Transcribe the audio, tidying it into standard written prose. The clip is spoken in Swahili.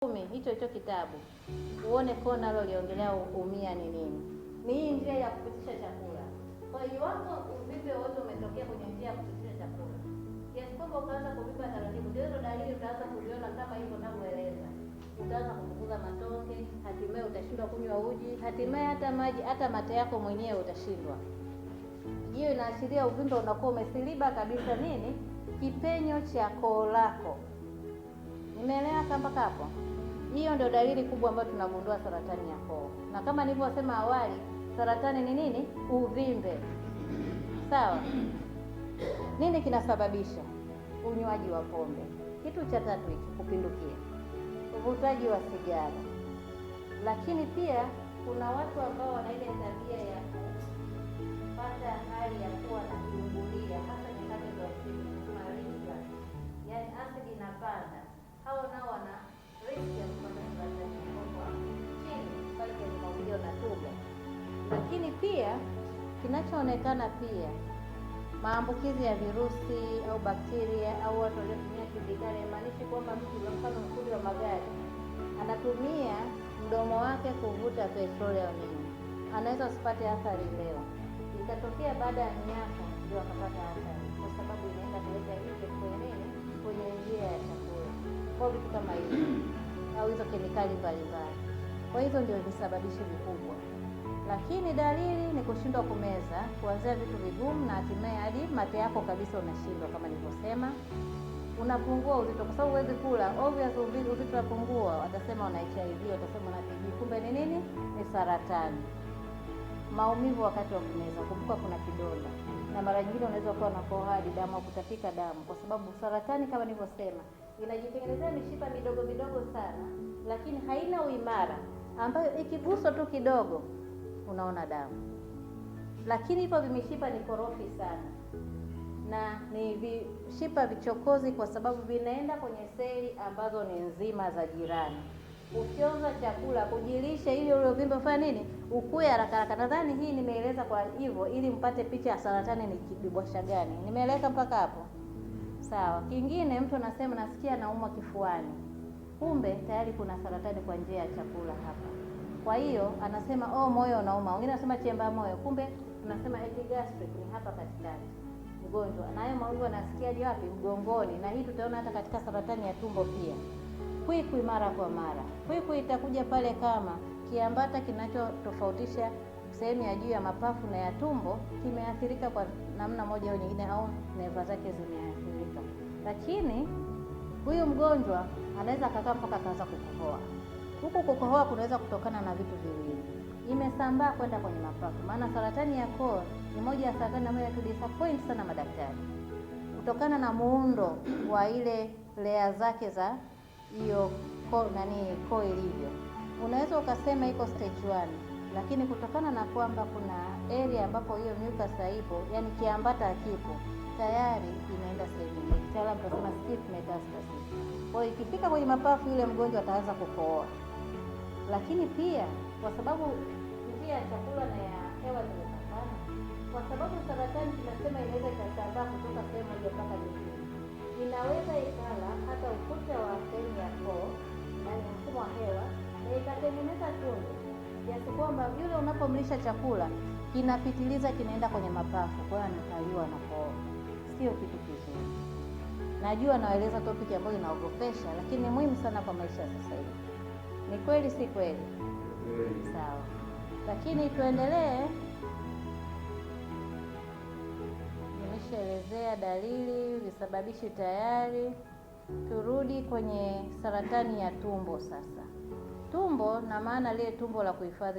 hicho kitabu uone kona aloliongelea umia ni nini. Ni hii njia ya kupitisha chakula. Kwa hiyo iwapo uvimbe wote umetokea kwenye njia ya kupitisha chakula, kiasi kwamba ukaanza kuvimba taratibu, ndio hizo dalili utaanza kuziona kama hivyo ninavyoeleza. Utaanza kupunguza matonge, hatimaye utashindwa kunywa uji, hatimaye hata maji, hata mate yako mwenyewe utashindwa. Hiyo inaashiria uvimbe unakuwa umesiliba kabisa nini? Kipenyo cha koo lako. Nimeelewa mpaka hapo? Hiyo ndio dalili kubwa ambayo tunagundua saratani ya koo. Na kama nilivyosema awali, saratani ni nini? Uvimbe. Sawa? Nini kinasababisha? Unywaji wa pombe. Kitu cha tatu hiki, kupindukia. Uvutaji wa sigara. Lakini pia kuna watu ambao wana ile tabia ya kupata hali ya kuwa na kiungulia, hasa nyakati za usiku, kama ringa. Yaani asidi inapanda. Hao nao wana riski ya kupata saratani ya koo chini pale kwenye maungio na tumbo. Lakini pia kinachoonekana pia maambukizi ya virusi au bakteria au watu waliotumia kemikali. Maanishi kwamba mtu kwa mfano mfundi wa magari anatumia mdomo wake kuvuta petroli au nini, anaweza usipate athari leo, ikatokea baada ya miaka ndio akapata athari, kwa sababu inaenda kuleta hizo kwenye nini, kwenye njia ya chakula, kwa vitu kama hivyo, au hizo kemikali mbalimbali. Kwa hizo ndio visababishi vikubwa. Lakini dalili ni kushindwa kumeza, kuanzia vitu vigumu na hatimaye hadi mate yako kabisa unashindwa. Kama nilivyosema, unapungua uzito kwa sababu huwezi kula, obvious uzito unapungua. Watasema una HIV, watasema una TB, kumbe ni nini? Ni saratani. Maumivu wakati wa kumeza, kumbuka kuna kidonda, na mara nyingine unaweza kuwa na kohoa, damu au kutapika damu, kwa sababu saratani kama nilivyosema inajitengenezea mishipa midogo midogo sana, lakini haina uimara, ambayo ikiguswa tu kidogo unaona damu. Lakini hivyo vimishipa ni korofi sana, na ni vishipa vichokozi, kwa sababu vinaenda kwenye seli ambazo ni nzima za jirani. Ukionza chakula kujilisha ili ule uvimbe ufanye nini? Ukue haraka haraka. Nadhani hii nimeeleza kwa hivyo ili mpate picha ya saratani ni kibwasha gani. Nimeeleza mpaka hapo? Sawa. Kingine, mtu anasema nasikia naumwa kifuani. Kumbe tayari kuna saratani kwa njia ya chakula hapa. Kwa hiyo anasema moyo unauma. Wengine anasema chemba moyo. Kumbe tunasema epigastric ni hapa katikati. Mgonjwa na hayo maumivu anasikia wapi? Mgongoni. Na hii tutaona hata katika saratani ya tumbo pia. Kwikwi mara kwa mara. Kwikwi itakuja pale kama kiambata kinachotofautisha sehemu ya juu ya mapafu na ya tumbo kimeathirika kwa namna moja au nyingine, au neva zake zimeathirika. Lakini huyu mgonjwa anaweza akakaa mpaka akaanza kukohoa. Huku kukohoa kunaweza kutokana na vitu viwili. Imesambaa kwenda kwenye mapafu. Maana saratani ya koo ni moja ya saratani ambayo inatudisappoint sana madaktari, kutokana na muundo wa ile layer zake za hiyo koo ilivyo. Unaweza ukasema iko stage 1, lakini kutokana na kwamba kuna area ambapo hiyo mucus haipo, yani kiambata hakipo, tayari inaenda sehemu nyingine. Kitaalamu tunasema stiff metastasis. Kwa hiyo ikifika kwenye mapafu, yule mgonjwa ataanza kukohoa. Lakini pia kwa sababu njia ya chakula na ya hewa zimepakana, kwa sababu saratani tunasema inaweza ikasambaa kutoka sehemu moja mpaka nyingine. Inaweza ikala hata ukuta wa sehemu ya koo na mfumo wa hewa, na ikatengeneza tundu kiasi kwamba yule unapomlisha chakula kinapitiliza, kinaenda kwenye mapafu, kwa hiyo anakaliwa na koo. Sio kitu kizuri. Najua naeleza topic ambayo inaogopesha, lakini ni muhimu sana kwa maisha sasa hivi. Ni kweli si kweli? Sawa. Lakini tuendelee. Nimeshaelezea dalili, visababishi tayari. Turudi kwenye saratani ya tumbo sasa. Tumbo na maana lile tumbo la kuhifadhi